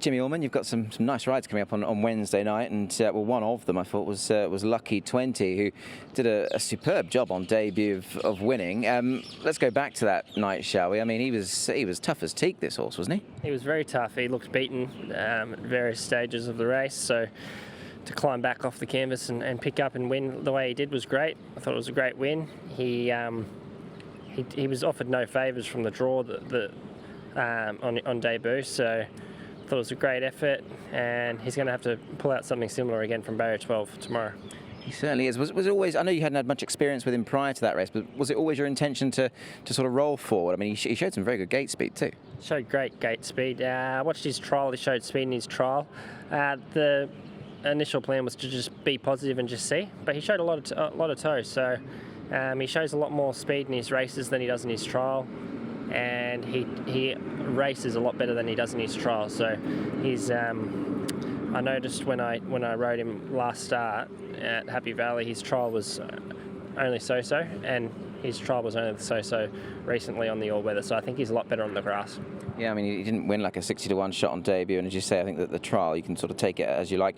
Jimmy Orman, you've got some nice rides coming up on Wednesday night, and one of them I thought was Lucky 20, who did a superb job on debut of winning. Let's go back to that night, shall we? I mean, he was tough as teak, this horse, wasn't he? He was very tough. He looked beaten at various stages of the race, so to climb back off the canvas and pick up and win the way he did was great. I thought it was a great win. He was offered no favours from the draw on debut, so I thought it was a great effort, and he's going to have to pull out something similar again from barrier 12 tomorrow. He certainly is. Was it always, I know you hadn't had much experience with him prior to that race, but was it always your intention to sort of roll forward? I mean, he showed some very good gate speed too. Showed great gate speed. I watched his trial. He showed speed in his trial. The initial plan was to just be positive and just see, but he showed a lot of toe. So he shows a lot more speed in his races than he does in his trial, and he races a lot better than he does in his trial. So he's. I noticed when I rode him last start at Happy Valley, his trial was only so-so, and his trial was only so-so recently on the all-weather. So I think he's a lot better on the grass. Yeah, I mean, he didn't win like a 60-1 shot on debut, and as you say, I think that the trial, you can sort of take it as you like.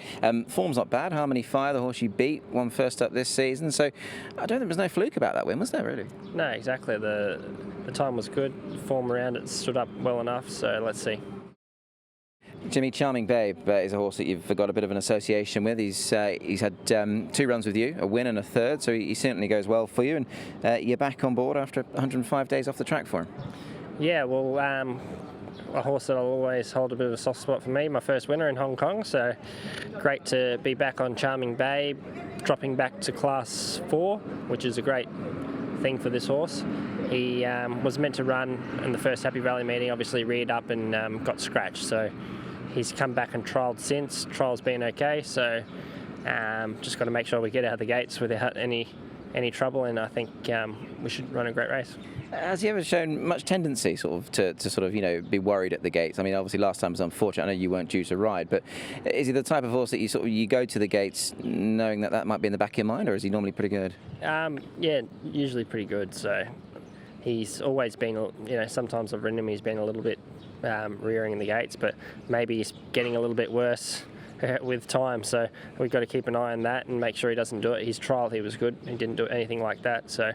Form's not bad. Harmony Fire, the horse you beat, won first up this season, so I don't think there's no fluke about that win, was there, really? No, exactly. The time was good. Form around it stood up well enough, so let's see. Jimmy, Charming Babe is a horse that you've got a bit of an association with. He's had 2 runs with you, a win and a third, so he certainly goes well for you, and you're back on board after 105 days off the track for him. Yeah, well, a horse that'll always hold a bit of a soft spot for me, my first winner in Hong Kong, so great to be back on Charming Babe, dropping back to Class 4, which is a great thing for this horse. He was meant to run in the first Happy Valley meeting, obviously reared up and got scratched, so he's come back and trialled since. Trial's been okay, so just got to make sure we get out of the gates without any trouble, and I think we should run a great race. Has he ever shown much tendency to be worried at the gates? I mean, obviously last time was unfortunate. I know you weren't due to ride, but is he the type of horse that you go to the gates knowing that might be in the back of your mind, or is he normally pretty good? Yeah, usually pretty good. So he's always been, sometimes I've ridden him, he's been a little bit rearing in the gates, but maybe he's getting a little bit worse with time, so we've got to keep an eye on that and make sure he doesn't do it. His trial, he was good, he didn't do anything like that, so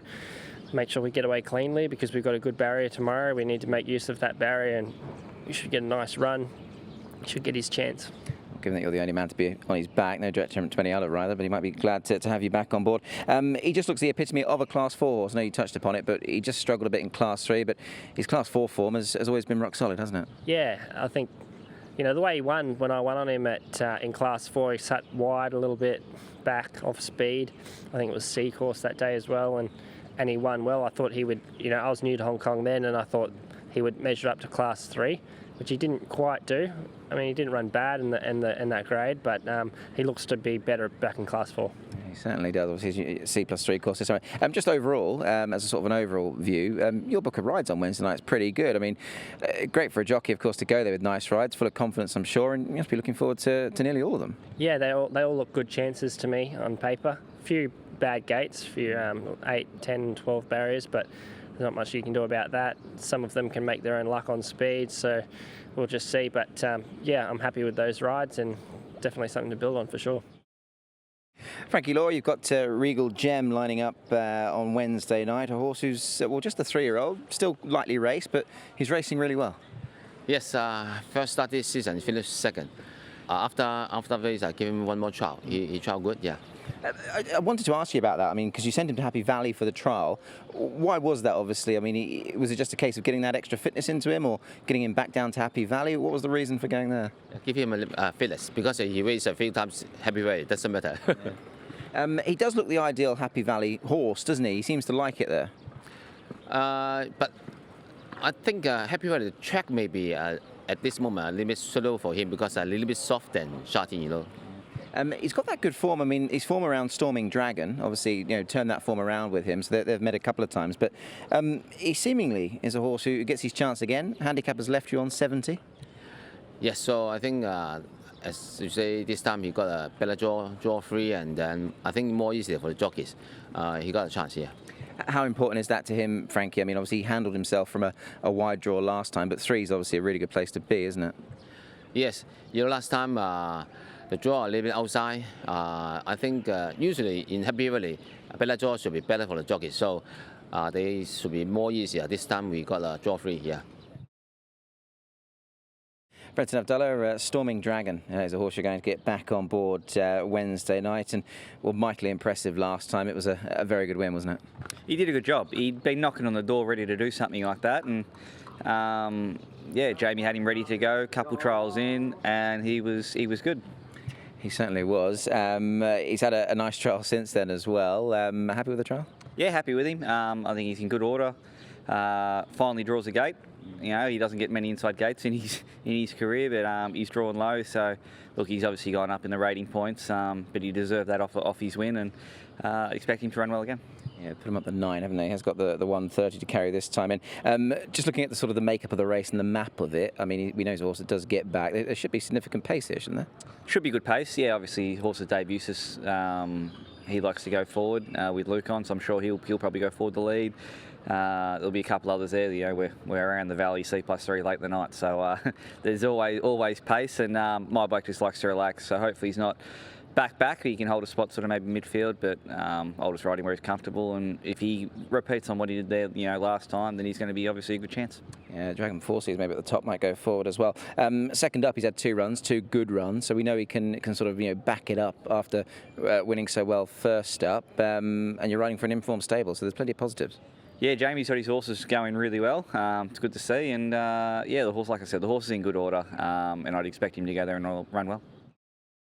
make sure we get away cleanly because we've got a good barrier tomorrow. We need to make use of that barrier, and we should get a nice run. He should get his chance. Given that you're the only man to be on his back, no detriment to any other rider, but he might be glad to have you back on board. He just looks the epitome of a Class 4 horse. I know you touched upon it, but he just struggled a bit in Class 3, but his Class 4 form has always been rock solid, hasn't it? Yeah, I think, the way he won, when I won on him in Class 4, he sat wide a little bit back off speed. I think it was C course that day as well, and he won well. I thought he would, I was new to Hong Kong then, and I thought he would measure up to Class 3, which he didn't quite do. I mean, he didn't run bad in that grade, but he looks to be better back in Class 4. He certainly does. Obviously, his C+3 courses. Sorry. Just overall, as a sort of an overall view, your book of rides on Wednesday night is pretty good. I mean, great for a jockey, of course, to go there with nice rides, full of confidence, I'm sure, and you must be looking forward to nearly all of them. Yeah, they all look good chances to me on paper. A few bad gates, a few 8, 10, 12 barriers, but there's not much you can do about that. Some of them can make their own luck on speed, so we'll just see. But yeah, I'm happy with those rides and definitely something to build on for sure. Frankie Law, you've got Regal Gem lining up on Wednesday night, a horse who's, just a 3-year-old, still lightly raced, but he's racing really well. Yes, first start this season, finished second. After race, I gave him one more trial. He trialed good, yeah. I wanted to ask you about that. I mean, because you sent him to Happy Valley for the trial. Why was that, obviously? I mean, was it just a case of getting that extra fitness into him or getting him back down to Happy Valley? What was the reason for going there? Give him a fitness because he raced a few times Happy Valley. Doesn't matter. He does look the ideal Happy Valley horse, doesn't he? He seems to like it there. But I think Happy Valley, the track may be at this moment a little bit slow for him because a little bit soft and shorty, He's got that good form. I mean, his form around Storming Dragon, obviously, turned that form around with him, so they've met a couple of times. But he seemingly is a horse who gets his chance again. Handicap has left you on 70. Yes, so I think, as you say, this time he got a better draw free, and then I think more easier for the jockeys. He got a chance here. How important is that to him, Frankie? I mean, obviously he handled himself from a wide draw last time, but 3 is obviously a really good place to be, isn't it? Yes, last time the draw a little bit outside. I think usually in Happy Valley, better draw should be better for the jockeys. So they should be more easier. This time we got a draw free here. Brenton, Avdulla, Storming Dragon is a horse you're going to get back on board Wednesday night, and well, mightily impressive last time. It was a very good win, wasn't it? He did a good job. He'd been knocking on the door ready to do something like that, and yeah, Jamie had him ready to go. Couple trials in, and he was good. He certainly was. He's had a nice trial since then as well. Happy with the trial? Yeah, happy with him. I think he's in good order. Finally draws a gate. You know, he doesn't get many inside gates in his career, but he's drawn low. So, look, he's obviously gone up in the rating points, but he deserved that off his win, and expect him to run well again. Yeah, put him up at 9, haven't they? He has got the 130 to carry this time in. Just looking at the sort of the makeup of the race and the map of it, I mean, we know his horse does get back. There should be significant pace here, shouldn't there? Should be good pace. Yeah, obviously, horse's debut. He likes to go forward with Luke on, so I'm sure he'll probably go forward the lead. There'll be a couple others there. You know, we're around the valley, C+3 late in the night, so there's always pace. And my bloke just likes to relax, so hopefully he's not back. He can hold a spot sort of maybe midfield, but I'll just ride him where he's comfortable. And if he repeats on what he did there, you know, last time, then he's going to be obviously a good chance. Yeah, Dragon Forces maybe at the top might go forward as well. Second up, he's had 2 runs, 2 good runs, so we know he can sort of, you know, back it up after winning so well first up. And you're riding for an informed stable, so there's plenty of positives. Yeah, Jamie's got his horses going really well. It's good to see, and yeah, the horse, like I said, the horse is in good order, and I'd expect him to go there and run well.